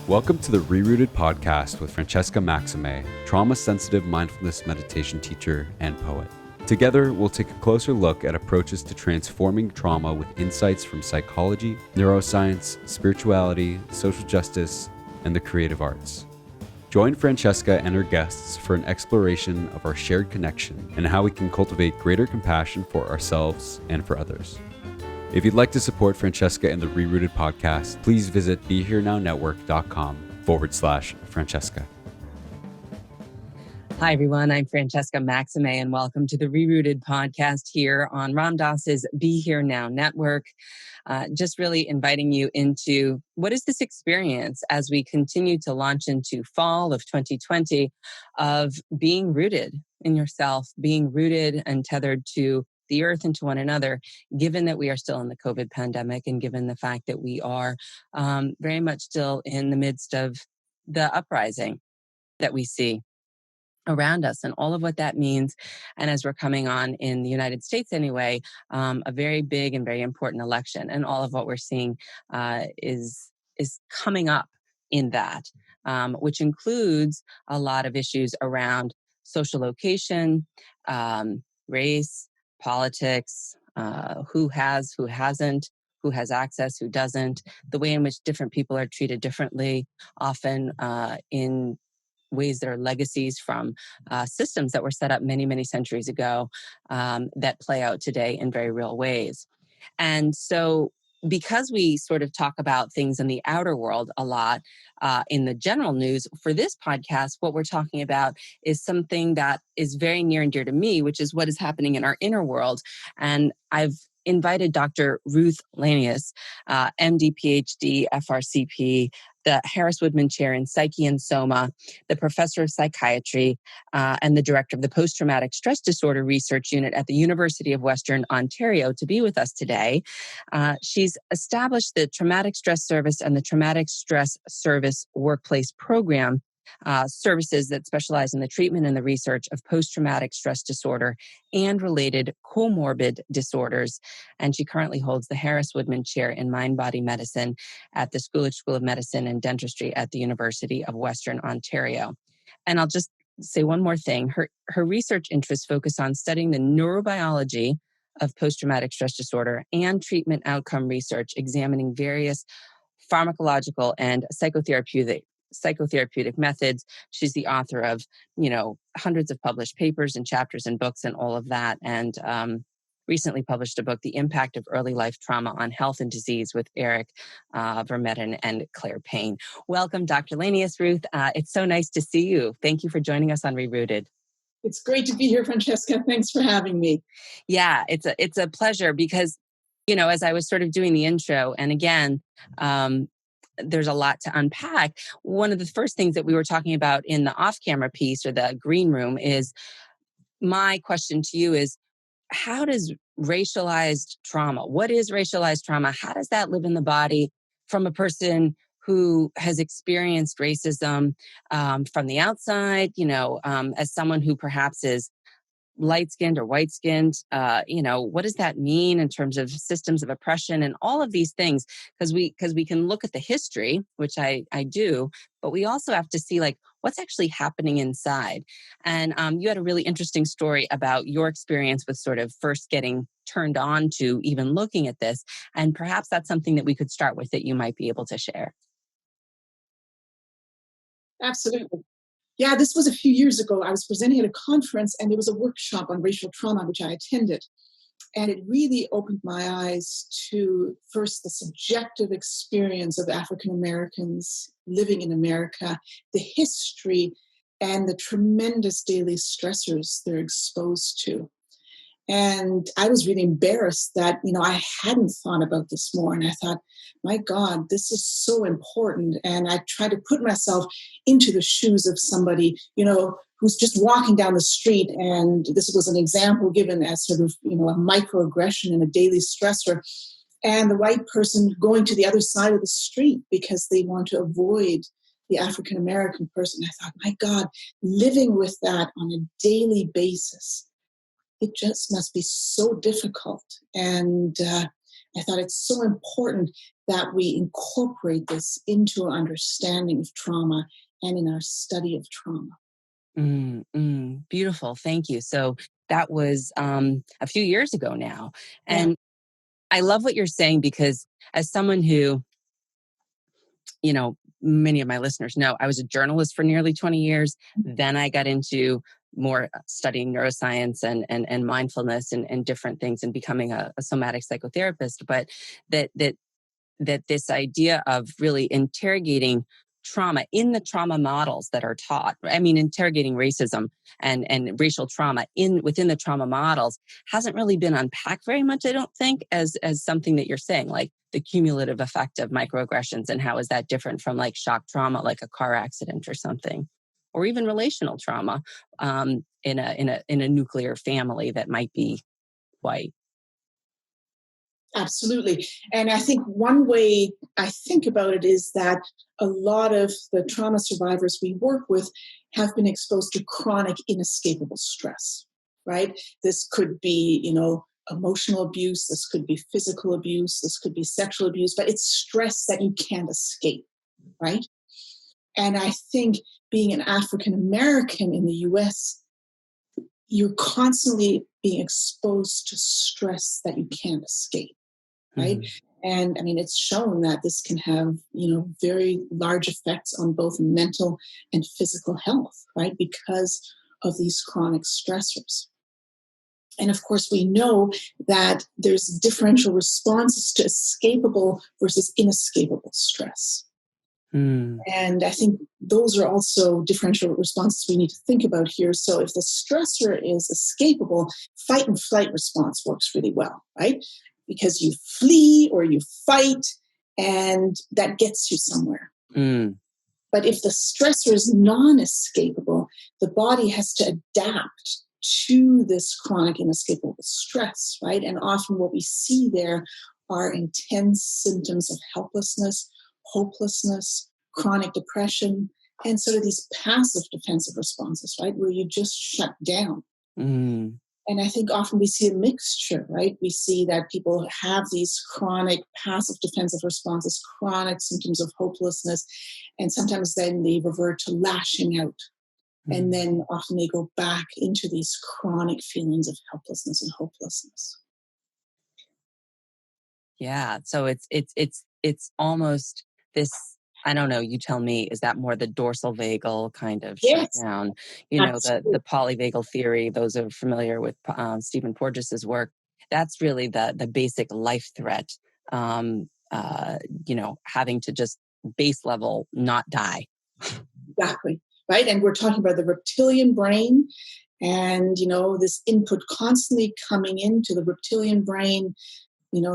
Welcome to the Rerooted podcast with Francesca Maximé, trauma-sensitive mindfulness meditation teacher and poet. Together, we'll take a closer look at approaches to transforming trauma with insights from psychology, neuroscience, spirituality, social justice, and the creative arts. Join Francesca and her guests for an exploration of our shared connection and how we can cultivate greater compassion for ourselves and for others. If you'd like to support Francesca and the Rerooted podcast, please visit BeHereNowNetwork.com/Francesca. Hi, everyone. I'm Francesca Maximé, and welcome to the Rerooted podcast here on Ram Dass's Be Here Now Network. Just really inviting you into what is this experience as we continue to launch into fall of 2020 of being rooted in yourself, being rooted and tethered to the earth and to one another, given that we are still in the COVID pandemic and given the fact that we are very much still in the midst of the uprising that we see around us and all of what that means. And as we're coming on in the United States anyway, a very big and very important election. And all of what we're seeing is coming up in that, which includes a lot of issues around social location, race, politics, who has, who hasn't, who has access, who doesn't, the way in which different people are treated differently, often in ways that are legacies from systems that were set up many, many centuries ago that play out today in very real ways. And so because we sort of talk about things in the outer world a lot in the general news, for this podcast, what we're talking about is something that is very near and dear to me, which is what is happening in our inner world. And I've invited Dr. Ruth Lanius, MD, PhD, FRCP, the Harris Woodman Chair in Psyche and Soma, the Professor of Psychiatry, and the Director of the Posttraumatic Stress Disorder Research Unit at the University of Western Ontario to be with us today. She's established the Traumatic Stress Service and the Traumatic Stress Service Workplace Program, services that specialize in the treatment and the research of post-traumatic stress disorder and related comorbid disorders. And she currently holds the Harris Woodman Chair in Mind-Body Medicine at the School of Medicine and Dentistry at the University of Western Ontario. And I'll just say one more thing. Her research interests focus on studying the neurobiology of post-traumatic stress disorder and treatment outcome research, examining various pharmacological and psychotherapeutic methods. She's the author of, hundreds of published papers and chapters and books and all of that. And recently published a book, The Impact of Early Life Trauma on Health and Disease with Eric Vermeten and Claire Payne. Welcome, Dr. Lanius, Ruth. It's so nice to see you. Thank you for joining us on Rerooted. It's great to be here, Francesca. Thanks for having me. Yeah, it's a pleasure because, as I was sort of doing the intro, and again, there's a lot to unpack. One of the first things that we were talking about in the off-camera piece or the green room is, my question to you is, how does racialized trauma, what is racialized trauma? How does that live in the body from a person who has experienced racism from the outside, as someone who perhaps is light-skinned or white-skinned, what does that mean in terms of systems of oppression and all of these things? Because we can look at the history, which I do, but we also have to see what's actually happening inside. And you had a really interesting story about your experience with sort of first getting turned on to even looking at this. And perhaps that's something that we could start with that you might be able to share. Absolutely. Yeah, this was a few years ago. I was presenting at a conference and there was a workshop on racial trauma, which I attended. And it really opened my eyes to first the subjective experience of African Americans living in America, the history and the tremendous daily stressors they're exposed to. And I was really embarrassed that, I hadn't thought about this more. And I thought, my God, this is so important. And I tried to put myself into the shoes of somebody, who's just walking down the street. And this was an example given as sort of, a microaggression and a daily stressor. And the white person going to the other side of the street because they want to avoid the African American person. I thought, my God, living with that on a daily basis, it just must be so difficult. And I thought it's so important that we incorporate this into our understanding of trauma and in our study of trauma. Beautiful. Thank you. So that was a few years ago now. And I love what you're saying, because as someone who, many of my listeners know, I was a journalist for nearly 20 years. Then I got into more studying neuroscience and mindfulness and different things, and becoming a somatic psychotherapist. But that this idea of really interrogating trauma in the trauma models that are taught, I mean, interrogating racism and racial trauma within the trauma models hasn't really been unpacked very much, I don't think, as something that you're saying, like the cumulative effect of microaggressions, and how is that different from like shock trauma, like a car accident or something, or even relational trauma in a nuclear family that might be white. Absolutely. And I think one way I think about it is that a lot of the trauma survivors we work with have been exposed to chronic inescapable stress, right? This could be, emotional abuse, this could be physical abuse, this could be sexual abuse, but it's stress that you can't escape, right? And I think being an African American in the US, you're constantly being exposed to stress that you can't escape. Right. And I mean, it's shown that this can have, very large effects on both mental and physical health, right? Because of these chronic stressors. And of course, we know that there's differential responses to escapable versus inescapable stress. And I think those are also differential responses we need to think about here. So if the stressor is escapable, fight and flight response works really well, right? Because you flee or you fight, and that gets you somewhere. But if the stressor is non-escapable, the body has to adapt to this chronic inescapable stress, right? And often what we see there are intense symptoms of helplessness, hopelessness, chronic depression, and sort of these passive defensive responses, right? Where you just shut down. And I think often we see a mixture, right? We see that people have these chronic passive defensive responses, chronic symptoms of hopelessness, and sometimes then they revert to lashing out. And then often they go back into these chronic feelings of helplessness and hopelessness. Yeah. So it's almost this, I don't know, you tell me, is that more the dorsal vagal kind of shutdown? The polyvagal theory, those are familiar with Stephen Porges's work. That's really the basic life threat, having to just base level not die. Exactly. Right. And we're talking about the reptilian brain and, this input constantly coming into the reptilian brain,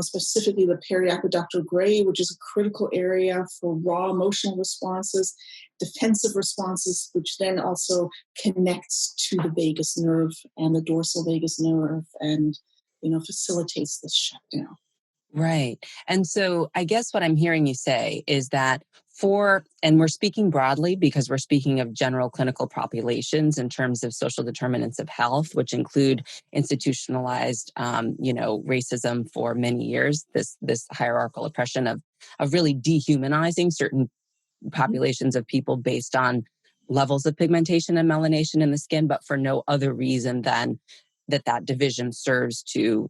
specifically the periaqueductal gray, which is a critical area for raw emotional responses, defensive responses, which then also connects to the vagus nerve and the dorsal vagus nerve and, facilitates this shutdown. Right. And so I guess what I'm hearing you say is that and we're speaking broadly because we're speaking of general clinical populations in terms of social determinants of health, which include institutionalized, racism for many years, this hierarchical oppression of really dehumanizing certain populations of people based on levels of pigmentation and melanation in the skin, but for no other reason than that division serves to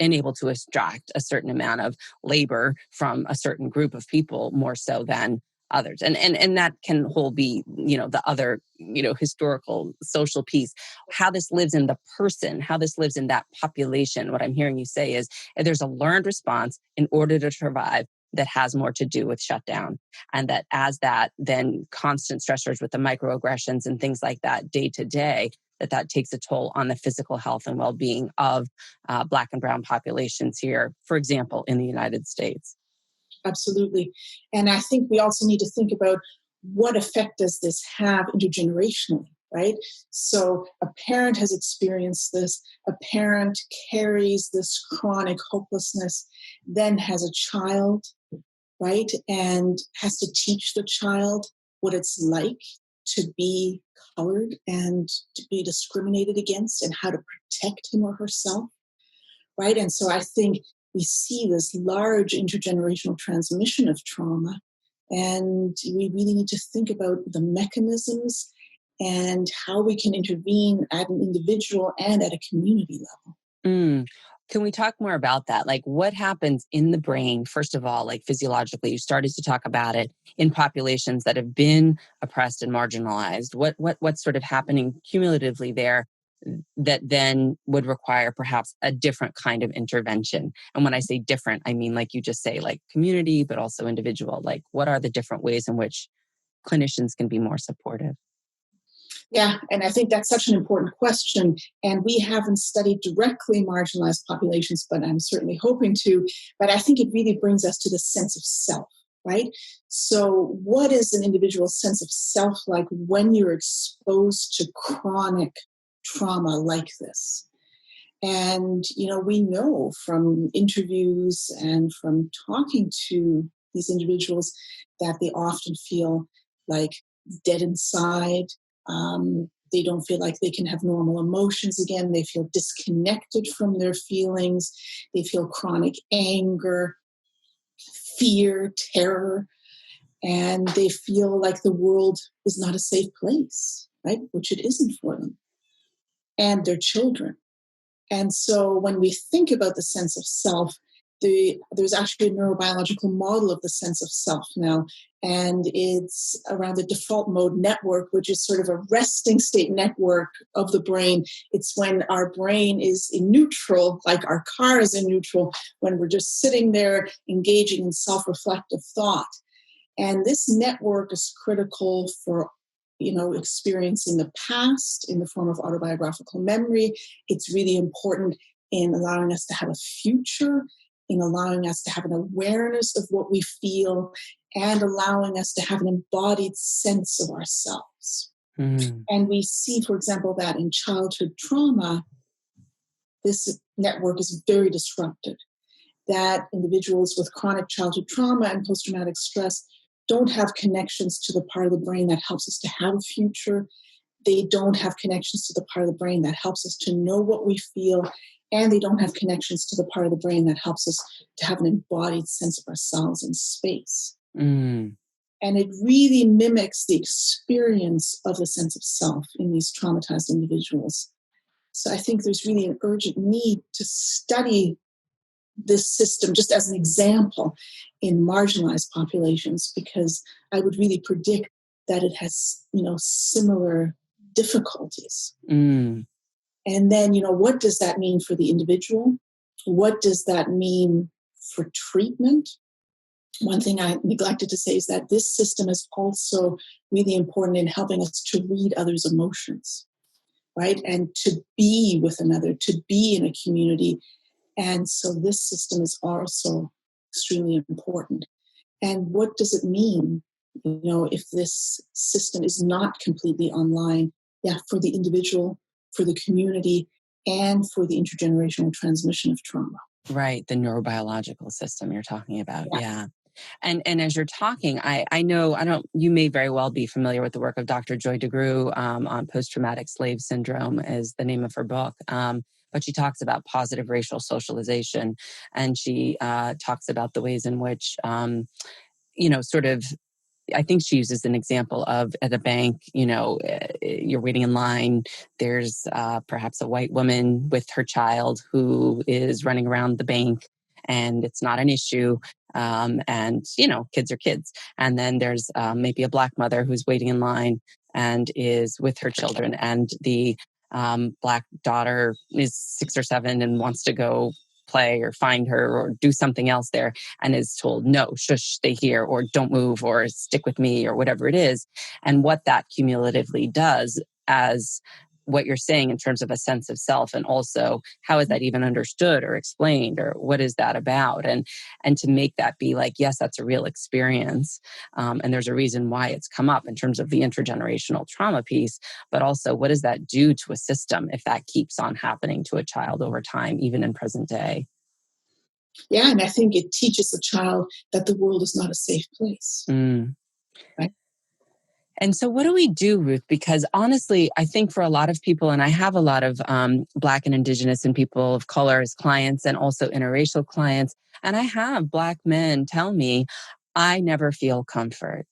enable to extract a certain amount of labor from a certain group of people more so than others. And that can hold be, the other, historical social piece, how this lives in the person, how this lives in that population. What I'm hearing you say is there's a learned response in order to survive that has more to do with shutdown. And that as that then constant stressors with the microaggressions and things like that day to day, that takes a toll on the physical health and well-being of Black and brown populations here, for example, in the United States. Absolutely. And I think we also need to think about what effect does this have intergenerationally, right? So a parent has experienced this, a parent carries this chronic hopelessness, then has a child, right? And has to teach the child what it's like to be colored and to be discriminated against and how to protect him or herself, right? And so I think we see this large intergenerational transmission of trauma. And we really need to think about the mechanisms and how we can intervene at an individual and at a community level. Can we talk more about that? Like what happens in the brain, first of all, like physiologically? You started to talk about it in populations that have been oppressed and marginalized. What's sort of happening cumulatively there that then would require perhaps a different kind of intervention? And when I say different, I mean, like you just say, like community, but also individual. Like what are the different ways in which clinicians can be more supportive? Yeah, and I think that's such an important question. And we haven't studied directly marginalized populations, but I'm certainly hoping to. But I think it really brings us to the sense of self, right? So what is an individual's sense of self like when you're exposed to chronic trauma like this? And, we know from interviews and from talking to these individuals that they often feel like dead inside. They don't feel like they can have normal emotions again. They feel disconnected from their feelings. They feel chronic anger, fear, terror, and they feel like the world is not a safe place, right? Which it isn't for them and their children. And so when we think about the sense of self, there's actually a neurobiological model of the sense of self now, and it's around the default mode network, which is sort of a resting state network of the brain. It's when our brain is in neutral, like our car is in neutral, when we're just sitting there engaging in self-reflective thought. And this network is critical for experiencing the past in the form of autobiographical memory. It's really important in allowing us to have a future, in allowing us to have an awareness of what we feel, and allowing us to have an embodied sense of ourselves. And we see, for example, that in childhood trauma, this network is very disrupted. That individuals with chronic childhood trauma and post-traumatic stress don't have connections to the part of the brain that helps us to have a future. They don't have connections to the part of the brain that helps us to know what we feel. And they don't have connections to the part of the brain that helps us to have an embodied sense of ourselves in space. And it really mimics the experience of the sense of self in these traumatized individuals. So I think there's really an urgent need to study this system just as an example in marginalized populations, because I would really predict that it has, similar difficulties. And then, what does that mean for the individual? What does that mean for treatment? One thing I neglected to say is that this system is also really important in helping us to read others' emotions, right? And to be with another, to be in a community. And so this system is also extremely important. And what does it mean, if this system is not completely online, for the individual, for the community, and for the intergenerational transmission of trauma? Right. The neurobiological system you're talking about. Yeah. And as you're talking, I know, you may very well be familiar with the work of Dr. Joy DeGruy on post-traumatic slave syndrome is the name of her book. But she talks about positive racial socialization. And she talks about the ways in which, I think she uses an example of at a bank, you're waiting in line. There's perhaps a white woman with her child who is running around the bank and it's not an issue. And, kids are kids. And then there's maybe a Black mother who's waiting in line and is with her children. And the Black daughter is 6 or 7 and wants to go play or find her or do something else there and is told, no, shush, stay here, or don't move, or stick with me, or whatever it is. And what that cumulatively does as what you're saying in terms of a sense of self, and also how is that even understood or explained, or what is that about? And to make that be like, yes, that's a real experience. And there's a reason why it's come up in terms of the intergenerational trauma piece, but also what does that do to a system if that keeps on happening to a child over time, even in present day? Yeah, and I think it teaches the child that the world is not a safe place. Right? And so what do we do, Ruth? Because honestly, I think for a lot of people, and I have a lot of Black and Indigenous and people of color as clients and also interracial clients, and I have Black men tell me, I never feel comfort.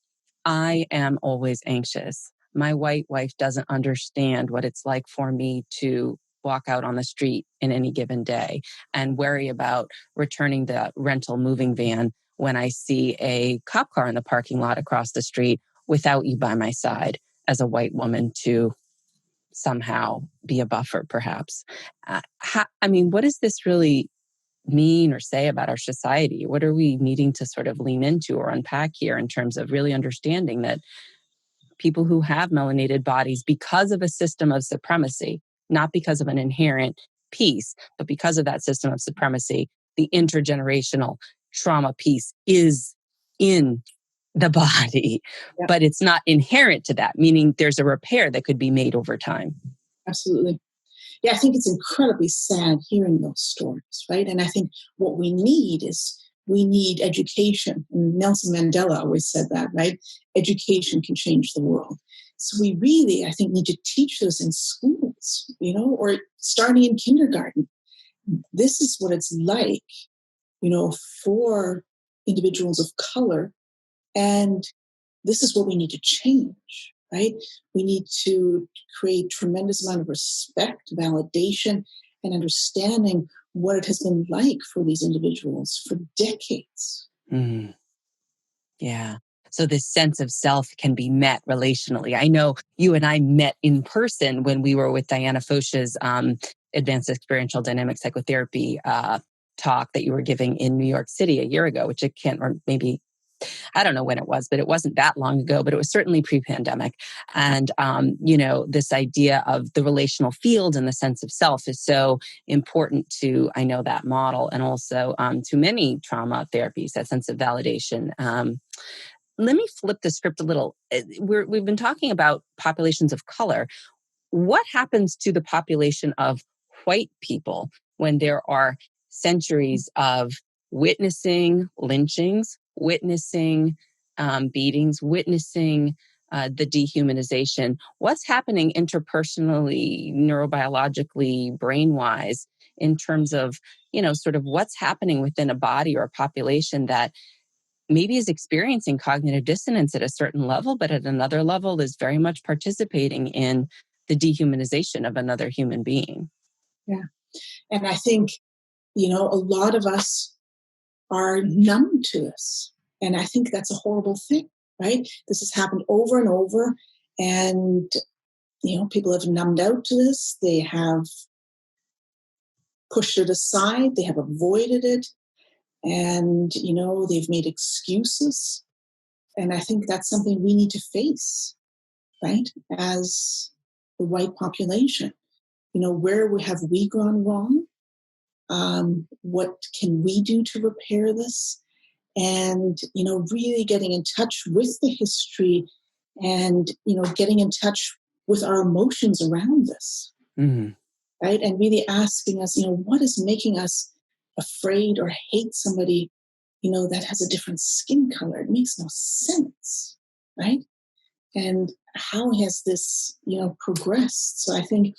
I am always anxious. My white wife doesn't understand what it's like for me to walk out on the street in any given day and worry about returning the rental moving van when I see a cop car in the parking lot across the street without you by my side as a white woman to somehow be a buffer, perhaps. What does this really mean or say about our society? What are we needing to sort of lean into or unpack here in terms of really understanding that people who have melanated bodies, because of a system of supremacy, not because of an inherent piece, but because of that system of supremacy, the intergenerational trauma piece is in the body, Yeah, but it's not inherent to that, meaning there's a repair that could be made over time. absolutely. Yeah, I think it's incredibly sad hearing those stories, right? And I think what we need education. And Nelson Mandela always said that, right? Education can change the world. So we really, I think, need to teach this in schools, or starting in kindergarten. This is what it's like, for individuals of color. And this is what we need to change, right? We need to create tremendous amount of respect, validation, and understanding what it has been like for these individuals for decades. Mm. Yeah. So this sense of self can be met relationally. I know you and I met in person when we were with Diana Foch's Advanced Experiential Dynamic Psychotherapy talk that you were giving in New York City a year ago, which or maybe I don't know when it was, but it wasn't that long ago, but it was certainly pre-pandemic. And, this idea of the relational field and the sense of self is so important to, I know, that model, and also to many trauma therapies, that sense of validation. Let me flip the script a little. We've been talking about populations of color. What happens to the population of white people when there are centuries of witnessing lynchings, witnessing beatings, witnessing the dehumanization? What's happening interpersonally, neurobiologically, brain-wise, in terms of, sort of what's happening within a body or a population that maybe is experiencing cognitive dissonance at a certain level, but at another level is very much participating in the dehumanization of another human being? Yeah. And I think, a lot of us are numb to this. And I think that's a horrible thing, right? This has happened over and over. And, people have numbed out to this. They have pushed it aside. They have avoided it. And, they've made excuses. And I think that's something we need to face, right? As the white population, where have we gone wrong? What can we do to repair this? And, really getting in touch with the history and, getting in touch with our emotions around this, right? And really asking us, what is making us afraid or hate somebody, that has a different skin color? It makes no sense, right? And how has this, progressed? So I think,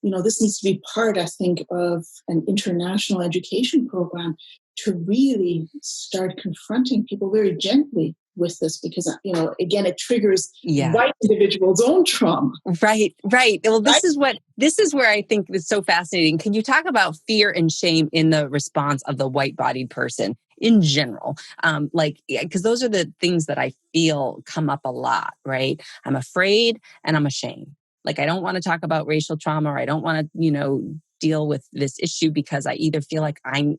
this needs to be part, I think, of an international education program to really start confronting people very gently with this, because, again, it triggers white individuals' own trauma. Right. Well, this is where I think is so fascinating. Can you talk about fear and shame in the response of the white-bodied person in general? Because those are the things that I feel come up a lot, right? I'm afraid and I'm ashamed. Like, I don't want to talk about racial trauma, or I don't want to, deal with this issue because I either feel like I'm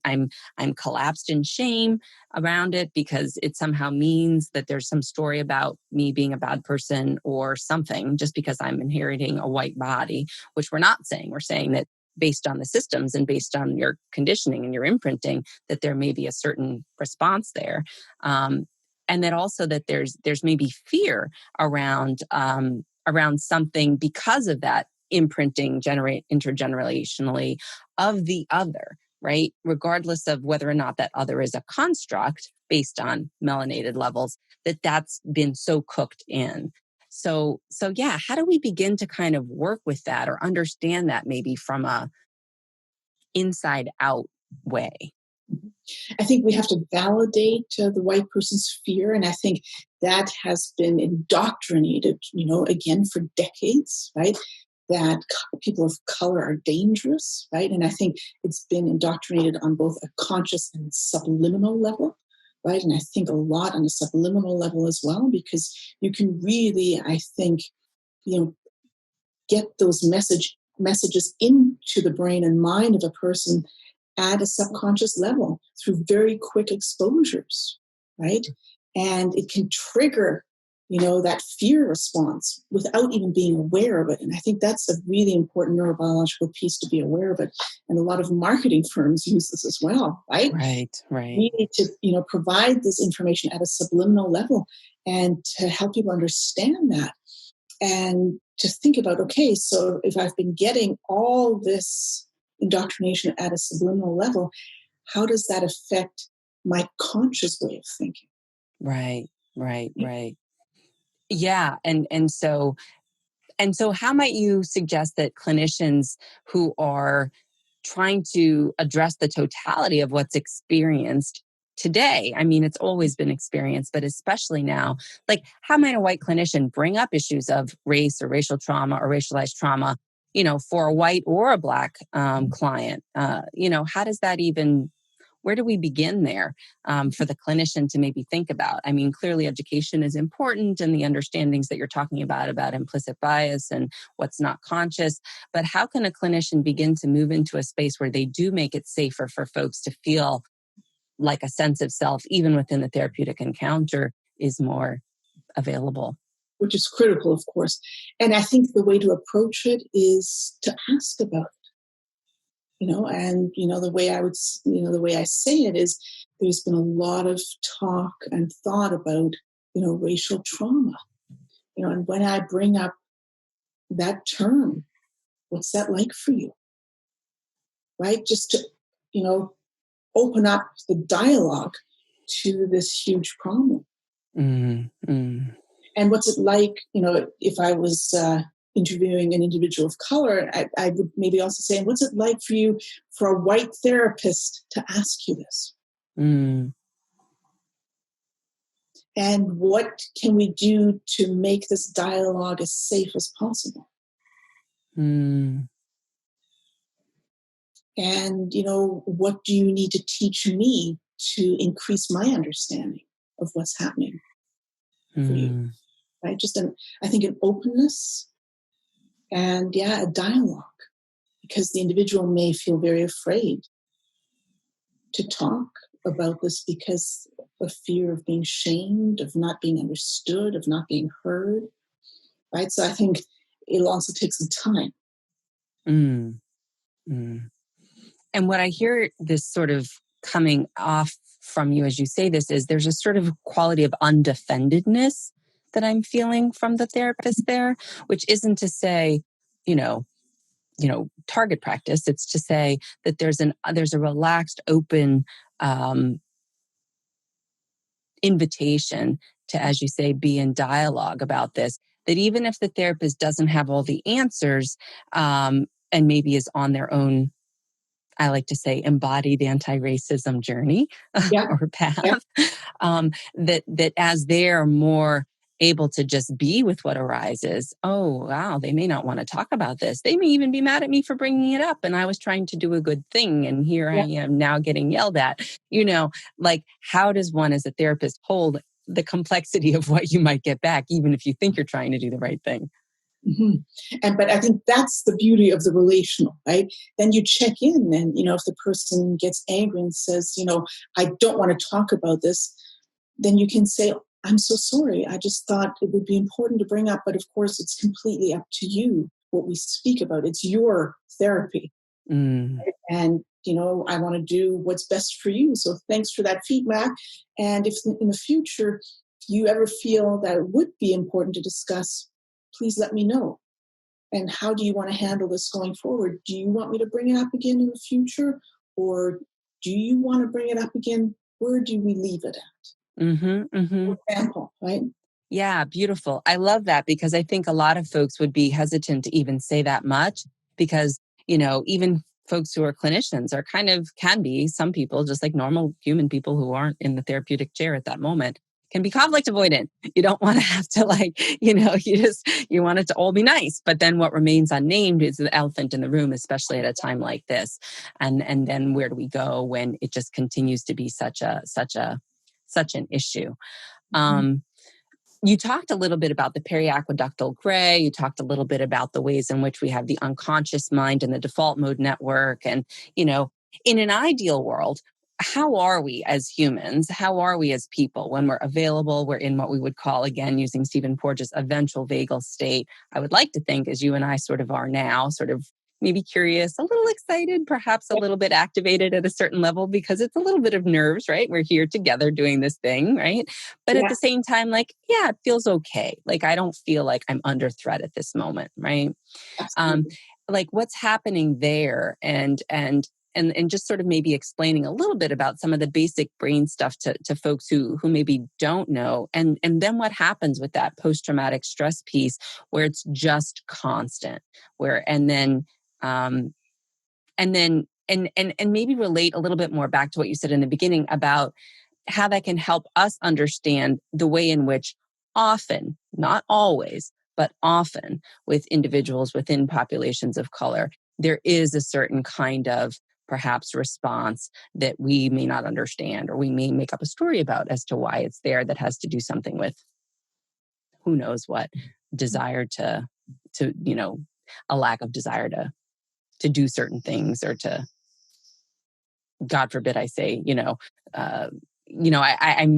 collapsed in shame around it because it somehow means that there's some story about me being a bad person or something, just because I'm inheriting a white body, which we're not saying. We're saying that based on the systems and based on your conditioning and your imprinting, that there may be a certain response there. And that also that there's maybe fear around something because of that imprinting intergenerationally of the other, right? Regardless of whether or not that other is a construct based on melanated levels, that's been so cooked in. So yeah, how do we begin to kind of work with that or understand that maybe from a inside out way? I think we have to validate the white person's fear. And I think that has been indoctrinated, again, for decades, right? That people of color are dangerous, right? And I think it's been indoctrinated on both a conscious and subliminal level, right? And I think a lot on a subliminal level as well, because you can really, I think, get those messages into the brain and mind of a person at a subconscious level through very quick exposures, right? And it can trigger, that fear response without even being aware of it. And I think that's a really important neurobiological piece to be aware of it. And a lot of marketing firms use this as well, right? Right. We need to, provide this information at a subliminal level and to help people understand that. And to think about, okay, so if I've been getting all this indoctrination at a subliminal level, how does that affect my conscious way of thinking? Right. Yeah. And so how might you suggest that clinicians who are trying to address the totality of what's experienced today, I mean, it's always been experienced, but especially now, like how might a white clinician bring up issues of race or racial trauma or racialized trauma, for a white or a Black client? How does that even, where do we begin there for the clinician to maybe think about? I mean, clearly education is important and the understandings that you're talking about implicit bias and what's not conscious, but how can a clinician begin to move into a space where they do make it safer for folks to feel like a sense of self, even within the therapeutic encounter, is more available? Which is critical, of course. And I think the way to approach it is to ask about it. And the way the way I say it is, there's been a lot of talk and thought about racial trauma. And when I bring up that term, what's that like for you? Right? Just to open up the dialogue to this huge problem. Mm-hmm. And what's it like? If I was interviewing an individual of color, I would maybe also say, what's it like for you, for a white therapist to ask you this? Mm. And what can we do to make this dialogue as safe as possible? Mm. And, what do you need to teach me to increase my understanding of what's happening for you? Right? I think an openness and, a dialogue, because the individual may feel very afraid to talk about this because of fear of being shamed, of not being understood, of not being heard, right? So I think it'll also take some time. Mm. Mm. And what I hear this sort of coming off from you as you say this is there's a sort of quality of undefendedness that I'm feeling from the therapist there, which isn't to say, target practice. It's to say that there's a relaxed, open invitation to, as you say, be in dialogue about this. That even if the therapist doesn't have all the answers, and maybe is on their own, I like to say, embodied anti-racism journey Yeah. or path, Yeah. that as they're more able to just be with what arises, oh, wow, they may not want to talk about this. They may even be mad at me for bringing it up. And I was trying to do a good thing. And here I am now getting yelled at. Like, how does one as a therapist hold the complexity of what you might get back, even if you think you're trying to do the right thing? Mm-hmm. But I think that's the beauty of the relational, right? Then you check in, and if the person gets angry and says, I don't want to talk about this, then you can say, I'm so sorry. I just thought it would be important to bring up, but of course it's completely up to you what we speak about. It's your therapy. Right? And I want to do what's best for you. So thanks for that feedback. And if in the future you ever feel that it would be important to discuss, please let me know. And how do you want to handle this going forward? Do you want me to bring it up again in the future? Or do you want to bring it up again? Where do we leave it at? For example, right? Yeah, beautiful. I love that because I think a lot of folks would be hesitant to even say that much because, even folks who are clinicians are can be, some people, just like normal human people who aren't in the therapeutic chair at that moment, can be conflict avoidant. You don't want to have to you want it to all be nice. But then what remains unnamed is the elephant in the room, especially at a time like this. And then where do we go when it just continues to be such an issue? Mhm. You talked a little bit about the periaqueductal gray. You talked a little bit about the ways in which we have the unconscious mind and the default mode network. And, in an ideal world, how are we as humans? How are we as people when we're available? We're in what we would call, again, using Stephen Porges, a ventral vagal state. I would like to think, as you and I sort of are now, sort of maybe curious, a little excited, perhaps a little bit activated at a certain level because it's a little bit of nerves, right? We're here together doing this thing, right? But at Yeah, the same time, yeah, it feels okay. Like, I don't feel like I'm under threat at this moment, right? Um, absolutely. what's happening there, and just sort of maybe explaining a little bit about some of the basic brain stuff to folks who maybe don't know, and then what happens with that post-traumatic stress piece where it's just constant, where um, and maybe relate a little bit more back to what you said in the beginning about how that can help us understand the way in which often, not always, but often with individuals within populations of color, there is a certain kind of perhaps response that we may not understand, or we may make up a story about as to why it's there, that has to do something with who knows what desire to a lack of desire to do certain things, or to, God forbid, I say, I'm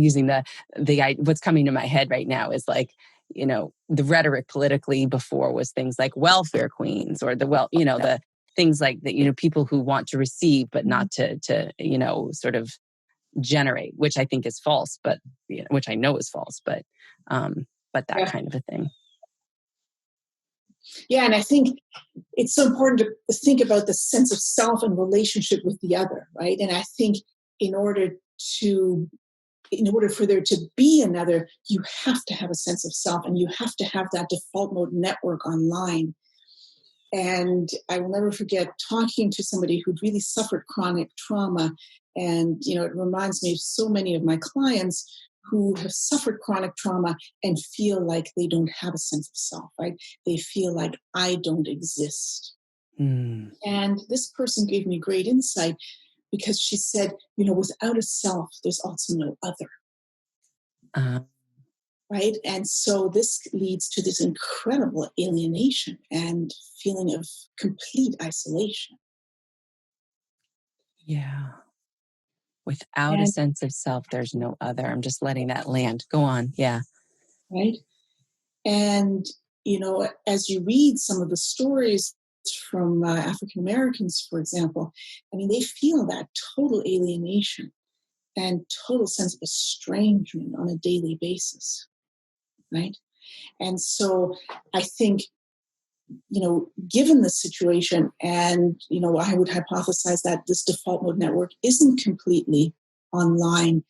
using what's coming to my head right now is like, the rhetoric politically before was things like welfare queens, or the things like that, people who want to receive, but not to sort of generate, which I think is false, but, which I know is false, but that Yeah. kind of a thing. Yeah, and I think it's so important to think about the sense of self and relationship with the other, right? And I think in order to in order for there to be another, you have to have a sense of self, and you have to have that default mode network online. And I will never forget talking to somebody who'd really suffered chronic trauma. And, it reminds me of so many of my clients who have suffered chronic trauma and feel like they don't have a sense of self, right? They feel like I don't exist. Mm. And this person gave me great insight because she said, without a self, there's also no other. Right? And so this leads to this incredible alienation and feeling of complete isolation. Yeah. Without a And sense of self, there's no other. I'm just letting that land. Go on. Yeah. right. And, as you read some of the stories from African Americans, for example, I mean, they feel that total alienation and total sense of estrangement on a daily basis. Right. And so I think, given the situation, and, I would hypothesize that this default mode network isn't completely online.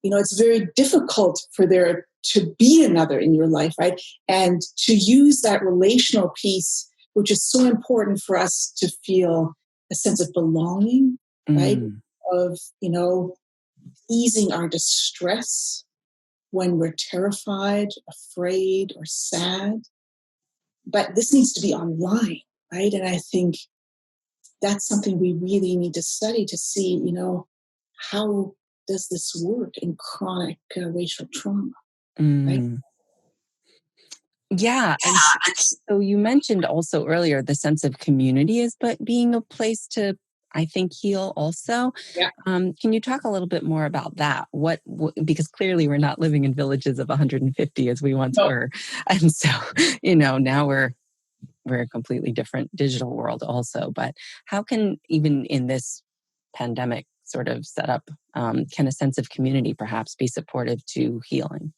It's very difficult for there to be another in your life, right? And to use that relational piece, which is so important for us to feel a sense of belonging, right? Mm. Of, easing our distress when we're terrified, afraid, or sad. But this needs to be online, right? And I think that's something we really need to study to see, how does this work in chronic racial trauma, right? Mm. Yeah. And so you mentioned also earlier the sense of community as but being a place to, I think, heal also. Yeah. Can you talk a little bit more about that? Because clearly we're not living in villages of 150 as we once No. were. And so, now we're a completely different digital world also. But how can, even in this pandemic sort of setup, can a sense of community perhaps be supportive to healing?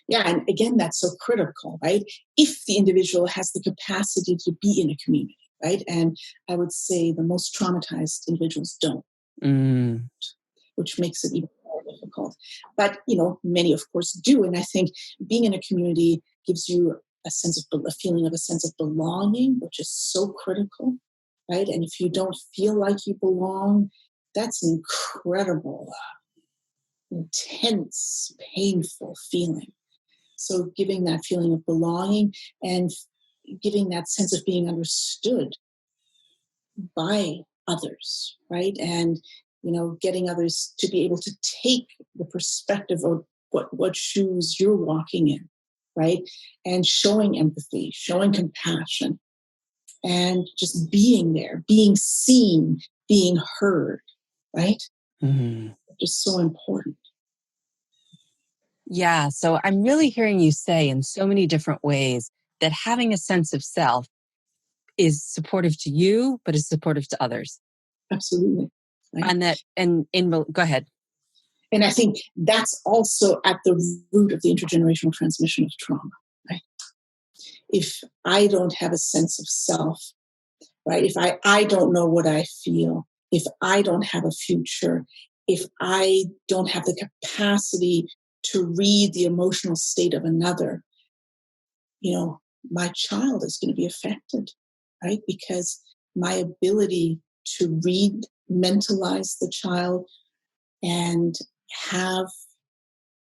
Yeah, and again, that's so critical, right? If the individual has the capacity to be in a community, right? And I would say the most traumatized individuals don't, Mm. which makes it even more difficult. difficult. But, many, of course, do. And I think being in a community gives you a feeling of a sense of belonging, which is so critical, right? And if you don't feel like you belong, that's an incredible, intense, painful feeling. So giving that feeling of belonging and giving that sense of being understood by others, right? And, getting others to be able to take the perspective of what shoes you're walking in, right? And showing empathy, showing compassion, and just being there, being seen, being heard, right? Mm-hmm. Just so important. Yeah. So I'm really hearing you say in so many different ways that having a sense of self is supportive to you, but is supportive to others. Absolutely. Right? Go ahead. And I think that's also at the root of the intergenerational transmission of trauma, right? If I don't have a sense of self, right? If I don't know what I feel, if I don't have a future, if I don't have the capacity to read the emotional state of another, my child is going to be affected, right? Because my ability to read, mentalize the child and have,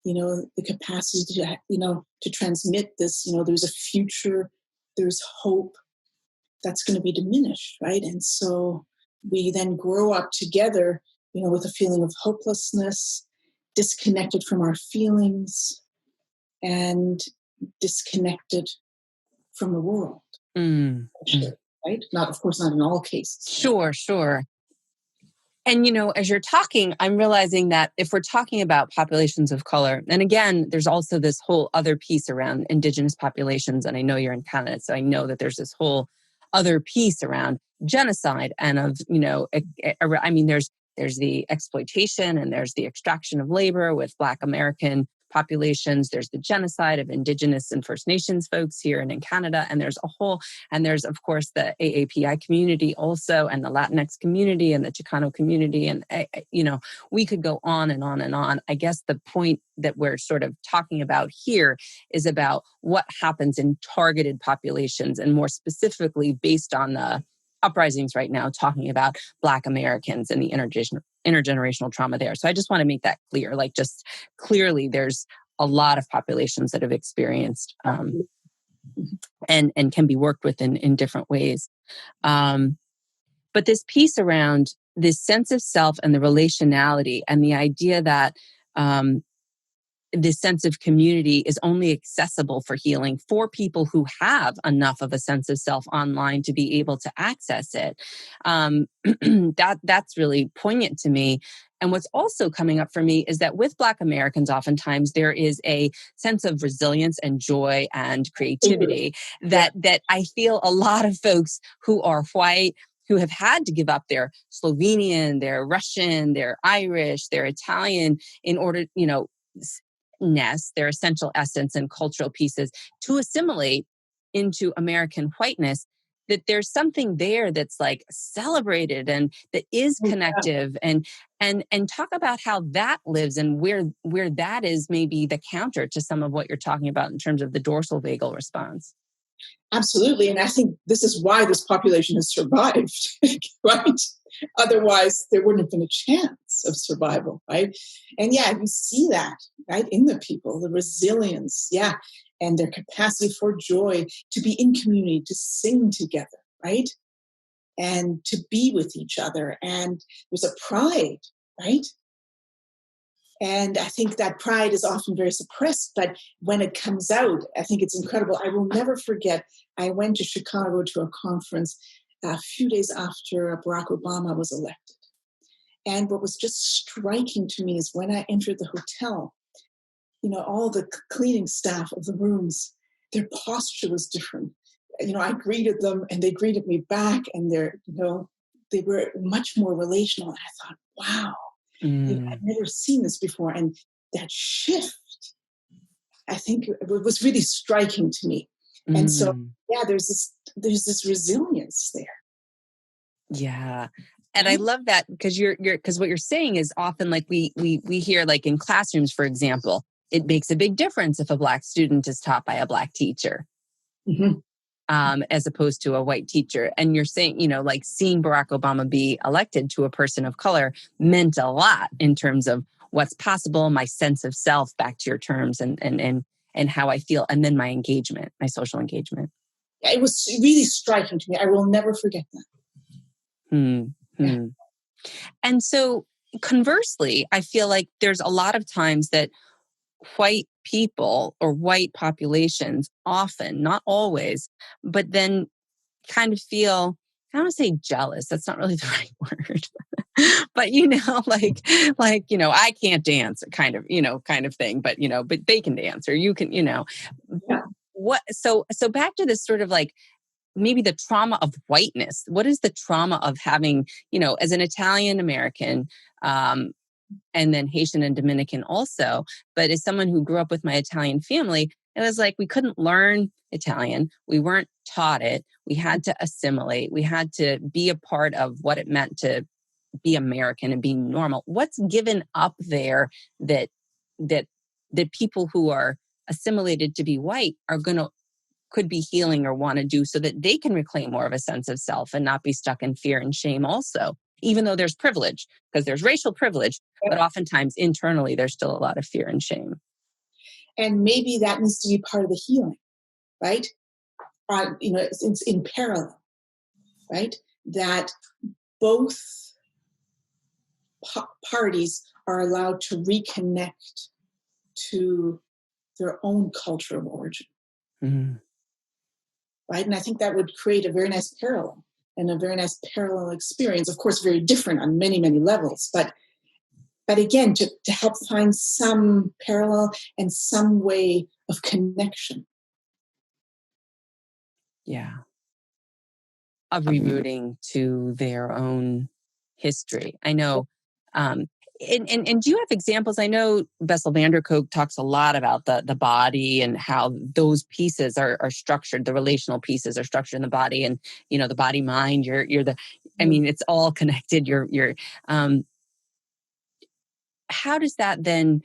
the capacity to transmit this, there's a future, there's hope, that's going to be diminished, right? And so we then grow up together, with a feeling of hopelessness, disconnected from our feelings, and disconnected from the world. Mm-hmm. Right? Of course, not in all cases. Sure. And, as you're talking, I'm realizing that if we're talking about populations of color, and again, there's also this whole other piece around Indigenous populations, and I know you're in Canada, so I know that there's this whole other piece around genocide and of, there's the exploitation and there's the extraction of labor with Black American populations. There's the genocide of Indigenous and First Nations folks here and in Canada. And there's of course, the AAPI community also, and the Latinx community and the Chicano community. And, we could go on and on and on. I guess the point that we're sort of talking about here is about what happens in targeted populations, and more specifically based on the uprisings right now, talking about Black Americans and the intergenerational trauma there. So I just want to make that clear. Like, just clearly, there's a lot of populations that have experienced and can be worked with in different ways. But this piece around this sense of self and the relationality and the idea that this sense of community is only accessible for healing for people who have enough of a sense of self online to be able to access it. That's really poignant to me. And what's also coming up for me is that with Black Americans, oftentimes there is a sense of resilience and joy and creativity that I feel a lot of folks who are white, who have had to give up their Slovenian, their Russian, their Irish, their Italian in order, their essential essence and cultural pieces to assimilate into American whiteness, that there's something there that's like celebrated and that is connective, and talk about how that lives and where that is maybe the counter to some of what you're talking about in terms of the dorsal vagal response. Absolutely. And I think this is why this population has survived, right? Otherwise, there wouldn't have been a chance of survival, right? And you see that, right, in the people, the resilience, and their capacity for joy, to be in community, to sing together, right? And to be with each other. And there's a pride, right? And I think that pride is often very suppressed, but when it comes out, I think it's incredible. I will never forget, I went to Chicago to a conference a few days after Barack Obama was elected. And what was just striking to me is when I entered the hotel, all the cleaning staff of the rooms, their posture was different. I greeted them and they greeted me back, and they were much more relational. And I thought, wow. I've never seen this before. And that shift, I think, it was really striking to me. And so, there's this resilience there. Yeah. And I love that because because what you're saying is often like we hear like in classrooms, for example, it makes a big difference if a Black student is taught by a Black teacher. Mm-hmm. As opposed to a white teacher. And you're saying, like seeing Barack Obama be elected to a person of color meant a lot in terms of what's possible, my sense of self, back to your terms, and how I feel, and then my engagement, my social engagement. It was really striking to me. I will never forget that. Yeah. And so conversely, I feel like there's a lot of times that white people or white populations often, not always, but then kind of feel, I don't want to say jealous. That's not really the right word. But, I can't dance kind of thing, but they can dance or you can, Yeah. so back to this sort of like, maybe the trauma of whiteness. What is the trauma of having, as an Italian American, and then Haitian and Dominican also, but as someone who grew up with my Italian family, it was like we couldn't learn Italian. We weren't taught it. We had to assimilate. We had to be a part of what it meant to be American and be normal. What's given up there that people who are assimilated to be white are could be healing or want to do so that they can reclaim more of a sense of self and not be stuck in fear and shame also, even though there's privilege, because there's racial privilege, but oftentimes internally there's still a lot of fear and shame. And maybe that needs to be part of the healing, right? It's in parallel, right? That both parties are allowed to reconnect to their own culture of origin. Mm-hmm. Right? And I think that would create a very nice parallel and a very nice parallel experience. Of course, very different on many, many levels, but again, to help find some parallel and some way of connection. Yeah. Of rerouting to their own history. I know. And do you have examples? I know Bessel van der Kolk talks a lot about the body and how those pieces are structured. The relational pieces are structured in the body, and the body mind. You're the. I mean, it's all connected. How does that then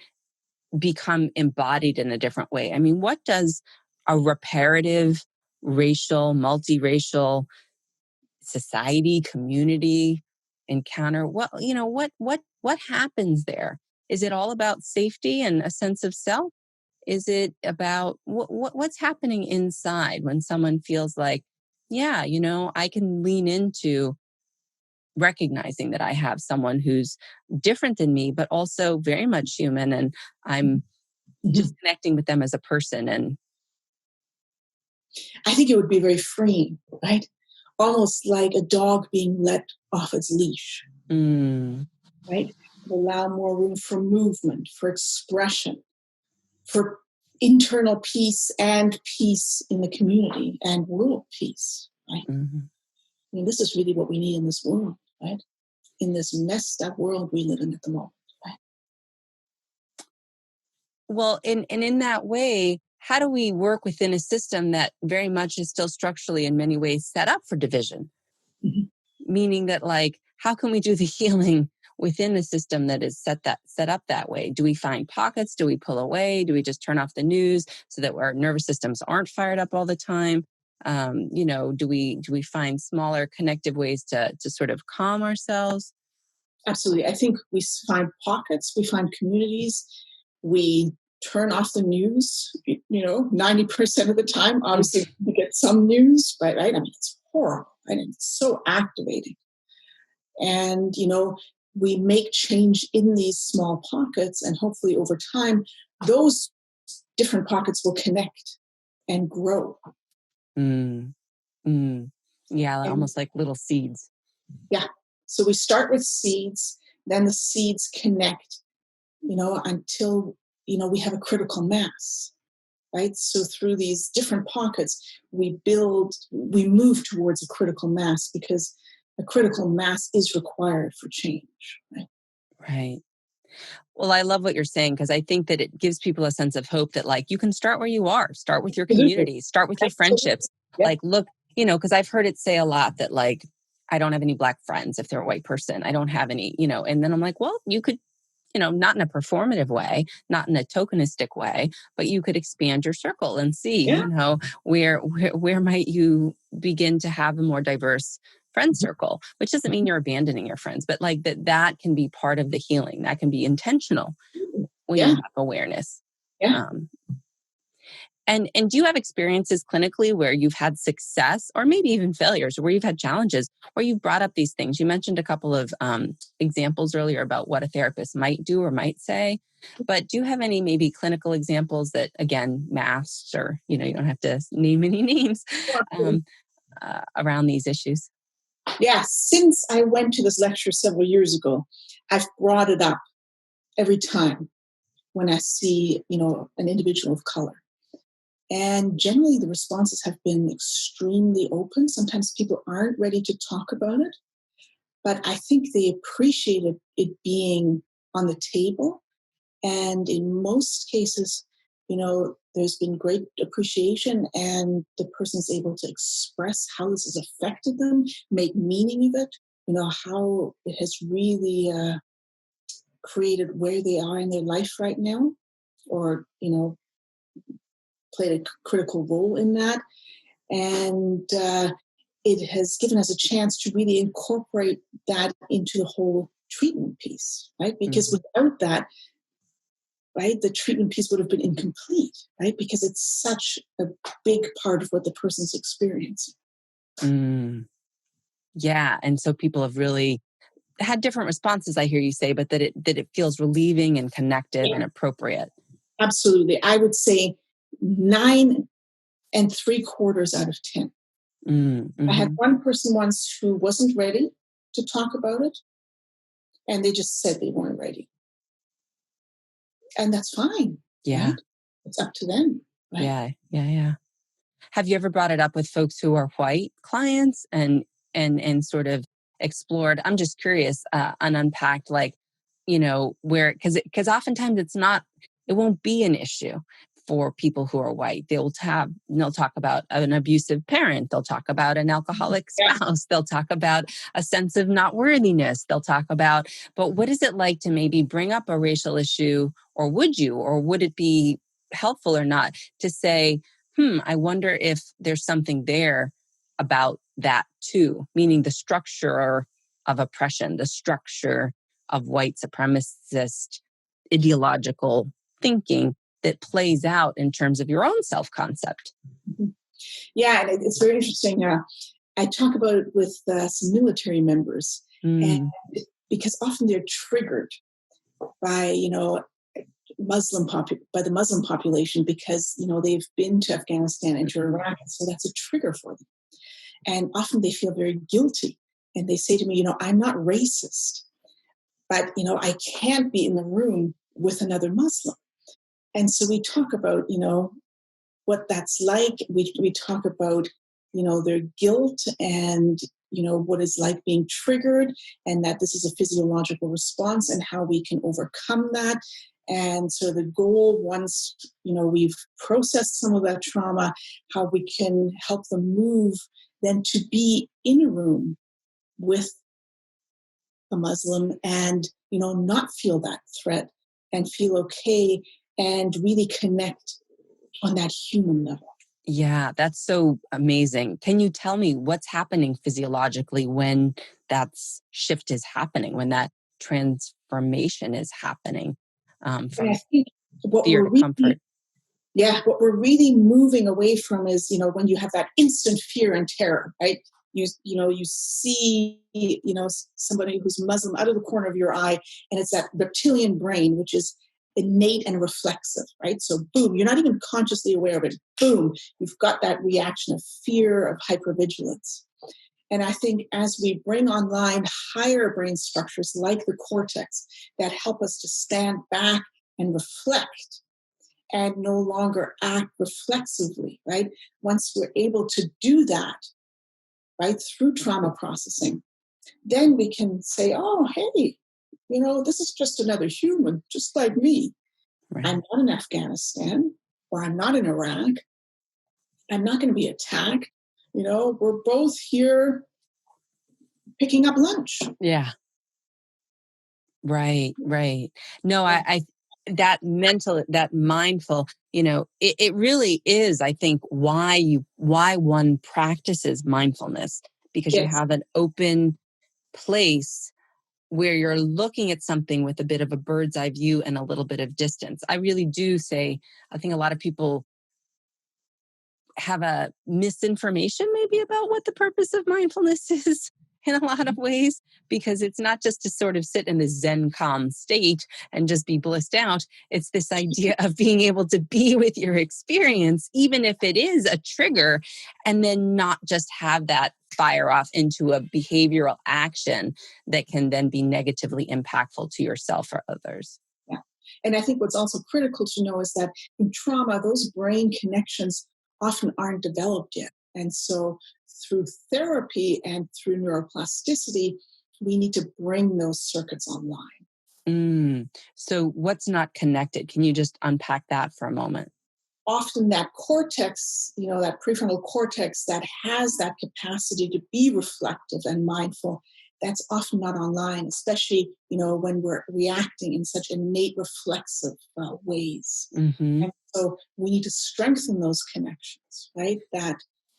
become embodied in a different way? I mean, what does a reparative, racial, multiracial society, community encounter? What happens there? Is it all about safety and a sense of self? Is it about what's happening inside when someone feels like, yeah, I can lean into recognizing that I have someone who's different than me, but also very much human, and I'm just connecting with them as a person. And I think it would be very freeing, right? Almost like a dog being let off its leash, right? Allow more room for movement, for expression, for internal peace and peace in the community and world peace, right? Mm-hmm. I mean, this is really what we need in this world, right? In this messed up world we live in at the moment, right? Well, in that way, how do we work within a system that very much is still structurally in many ways set up for division? Mm-hmm. Meaning that, like, how can we do the healing within the system that is set up that way? Do we find pockets? Do we pull away? Do we just turn off the news so that our nervous systems aren't fired up all the time? Do we find smaller connective ways to sort of calm ourselves? Absolutely. I think we find pockets, we find communities, we turn off the news, 90% of the time. Obviously, we get some news, but right? I mean, it's horrible, right? And it's so activating. And, we make change in these small pockets, and hopefully over time, those different pockets will connect and grow. Yeah, almost like little seeds. Yeah. So we start with seeds, then the seeds connect, until, we have a critical mass, right? So through these different pockets, we move towards a critical mass, because a critical mass is required for change, right? Right. Well, I love what you're saying, because I think that it gives people a sense of hope that, like, you can start where you are, start with your community, start with your friendships. Yep. Like, look, because I've heard it say a lot that, like, I don't have any Black friends if they're a white person. I don't have any, and then I'm like, well, you could, not in a performative way, not in a tokenistic way, but you could expand your circle and see, where might you begin to have a more diverse friend circle, which doesn't mean you're abandoning your friends, but like that can be part of the healing. That can be intentional when you have awareness. Yeah. And do you have experiences clinically where you've had success or maybe even failures, or where you've had challenges, where you've brought up these things? You mentioned a couple of examples earlier about what a therapist might do or might say, but do you have any maybe clinical examples that, again, masks, or, you don't have to name any names around these issues? Yeah, since I went to this lecture several years ago, I've brought it up every time when I see, an individual of color. And generally, the responses have been extremely open. Sometimes people aren't ready to talk about it, but I think they appreciated it being on the table. And in most cases, there's been great appreciation, and the person's able to express how this has affected them, make meaning of it, how it has really created where they are in their life right now, or, played a critical role in that. And it has given us a chance to really incorporate that into the whole treatment piece, right? Because without that, right, the treatment piece would have been incomplete, right? Because it's such a big part of what the person's experiencing. Yeah. And so people have really had different responses, I hear you say, but that it feels relieving and connective and appropriate. Absolutely. I would say 9 3/4 out of 10. Mm-hmm. I had one person once who wasn't ready to talk about it, and they just said they weren't ready. And that's fine. Yeah. Right? It's up to them. Right? Yeah. Have you ever brought it up with folks who are white clients and sort of explored? I'm just curious, and unpacked, like, where, because oftentimes it won't be an issue for people who are white. They'll talk about an abusive parent. They'll talk about an alcoholic spouse. They'll talk about a sense of not worthiness. They'll talk about, but what is it like to maybe bring up a racial issue, or would it be helpful or not to say, I wonder if there's something there about that too, meaning the structure of oppression, the structure of white supremacist ideological thinking that plays out in terms of your own self-concept. Yeah, and it's very interesting. I talk about it with some military members, and because often they're triggered by, by the Muslim population, because, they've been to Afghanistan and to Iraq, and so that's a trigger for them. And often they feel very guilty, and they say to me, I'm not racist, but, I can't be in the room with another Muslim. And so we talk about, what that's like. We talk about, their guilt and, what it's like being triggered, and that this is a physiological response and how we can overcome that. And so the goal, once, we've processed some of that trauma, how we can help them move then to be in a room with a Muslim and, not feel that threat and feel okay and really connect on that human level. Yeah, that's so amazing. Can you tell me what's happening physiologically when that shift is happening, when that transformation is happening from I think fear to comfort? What we're really moving away from is, when you have that instant fear and terror, right? You see, somebody who's Muslim out of the corner of your eye, and it's that reptilian brain, which is innate and reflexive, right? So boom, you're not even consciously aware of it. Boom, you've got that reaction of fear, of hypervigilance. And I think as we bring online higher brain structures like the cortex that help us to stand back and reflect and no longer act reflexively, right? Once we're able to do that, right, through trauma processing, then we can say, oh, hey, this is just another human, just like me. Right. I'm not in Afghanistan, or I'm not in Iraq. I'm not going to be attacked. We're both here picking up lunch. Yeah. Right. No, Yeah. that mindful, it really is, I think, why one practices mindfulness, because you Yes. have an open place where you're looking at something with a bit of a bird's eye view and a little bit of distance. I really do say, I think a lot of people have a misinformation maybe about what the purpose of mindfulness is in a lot of ways, because it's not just to sort of sit in the Zen calm state and just be blissed out. It's this idea of being able to be with your experience, even if it is a trigger, and then not just have that fire off into a behavioral action that can then be negatively impactful to yourself or others. Yeah. And I think what's also critical to know is that in trauma, those brain connections often aren't developed yet. And so through therapy and through neuroplasticity, we need to bring those circuits online. So what's not connected? Can you just unpack that for a moment? Often that cortex, that prefrontal cortex that has that capacity to be reflective and mindful, that's often not online, especially, when we're reacting in such innate reflexive ways. Mm-hmm. And so we need to strengthen those connections, right? That,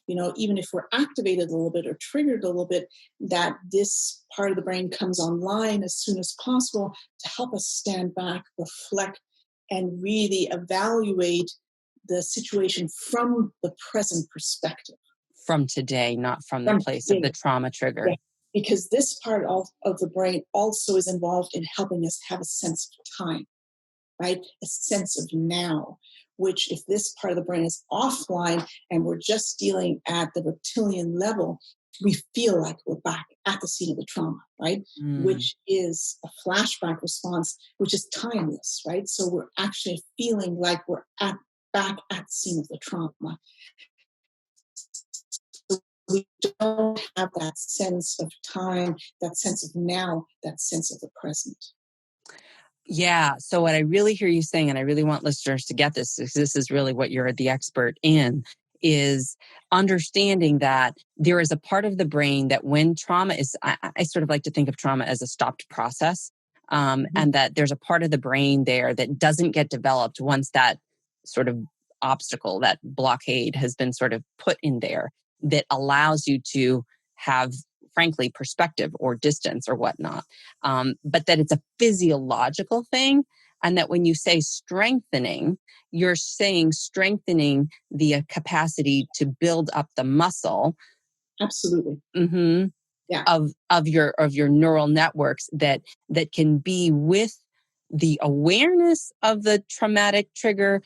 even if we're activated a little bit or triggered a little bit, that this part of the brain comes online as soon as possible to help us stand back, reflect, and really evaluate the situation from the present perspective. From today, not from the place of the trauma trigger. Yeah, because this part of the brain also is involved in helping us have a sense of time, right? A sense of now, which if this part of the brain is offline and we're just dealing at the reptilian level, we feel like we're back at the scene of the trauma, right? Which is a flashback response, which is timeless, right? So we're actually feeling like we're back at the scene of the trauma. So we don't have that sense of time, that sense of now, that sense of the present. Yeah. So what I really hear you saying, and I really want listeners to get this, because this is really what you're the expert in, is understanding that there is a part of the brain that when trauma is, I sort of like to think of trauma as a stopped process, and that there's a part of the brain there that doesn't get developed once that sort of obstacle, that blockade has been sort of put in there, that allows you to have, frankly, perspective or distance or whatnot. But that it's a physiological thing. And that when you say strengthening, you're saying strengthening the capacity to build up the muscle. Absolutely. Mm-hmm. Yeah. Of your neural networks that can be with the awareness of the traumatic trigger,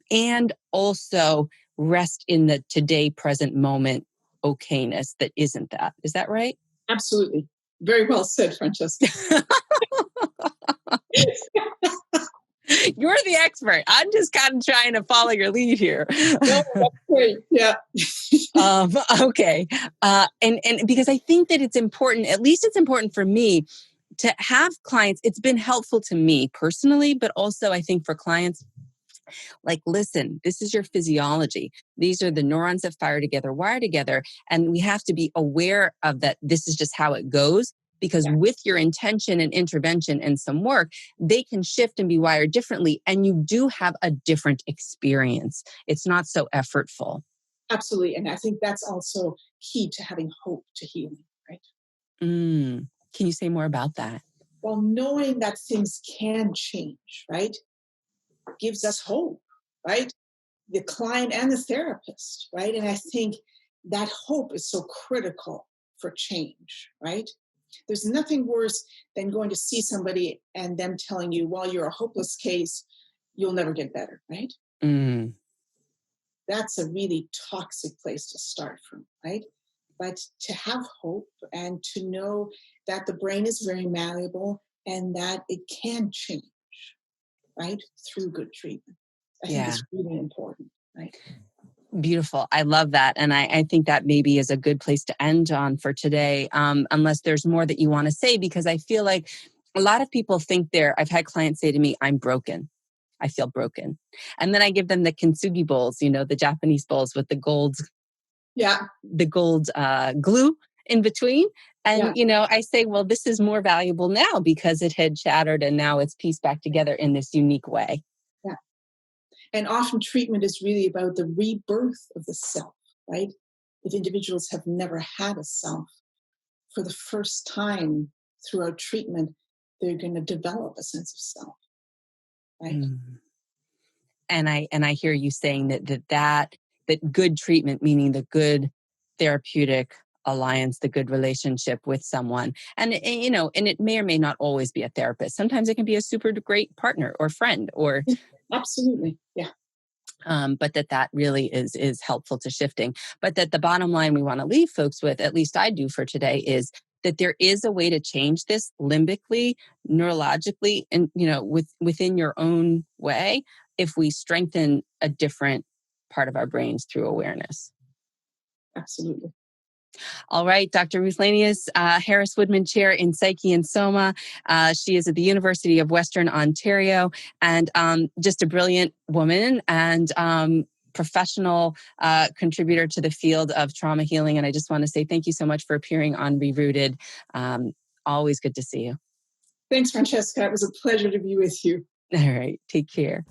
and also rest in the today present moment okayness that isn't that. Is that right? Absolutely. Very well said, Francesca. You're the expert. I'm just kind of trying to follow your lead here. No, that's great. Yeah. Okay. And because I think that it's important, at least it's important for me to have clients. It's been helpful to me personally, but also I think for clients, like, listen, this is your physiology. These are the neurons that fire together, wire together. And we have to be aware of that. This is just how it goes. Because with your intention and intervention and some work, they can shift and be wired differently. And you do have a different experience. It's not so effortful. Absolutely. And I think that's also key to having hope to healing, right? Can you say more about that? Well, knowing that things can change, right, gives us hope, right? The client and the therapist, right? And I think that hope is so critical for change, right? There's nothing worse than going to see somebody and them telling you, well, you're a hopeless case, you'll never get better, right? That's a really toxic place to start from, right? But to have hope and to know that the brain is very malleable and that it can change, right, through good treatment. I think it's really important, right? Beautiful. I love that. And I think that maybe is a good place to end on for today, unless there's more that you want to say, because I feel like a lot of people think I've had clients say to me, I'm broken. I feel broken. And then I give them the kintsugi bowls, the Japanese bowls with the gold glue in between. And, Yeah. I say, well, this is more valuable now because it had shattered and now it's pieced back together in this unique way. Yeah. And often treatment is really about the rebirth of the self, right? If individuals have never had a self, for the first time throughout treatment, they're going to develop a sense of self, right? Mm. And I hear you saying that good treatment, meaning the good therapeutic alliance, the good relationship with someone, and it may or may not always be a therapist. Sometimes it can be a super great partner or friend, or Absolutely, yeah. but that really is helpful to shifting. But that the bottom line we want to leave folks with, at least I do for today, is that there is a way to change this limbically, neurologically, and within your own way if we strengthen a different part of our brains through awareness. Absolutely. All right, Dr. Ruth Lanius, Harris Woodman Chair in Psyche and Soma. She is at the University of Western Ontario, and just a brilliant woman and professional contributor to the field of trauma healing. And I just want to say thank you so much for appearing on Rerooted. Always good to see you. Thanks, Francesca. It was a pleasure to be with you. All right, take care.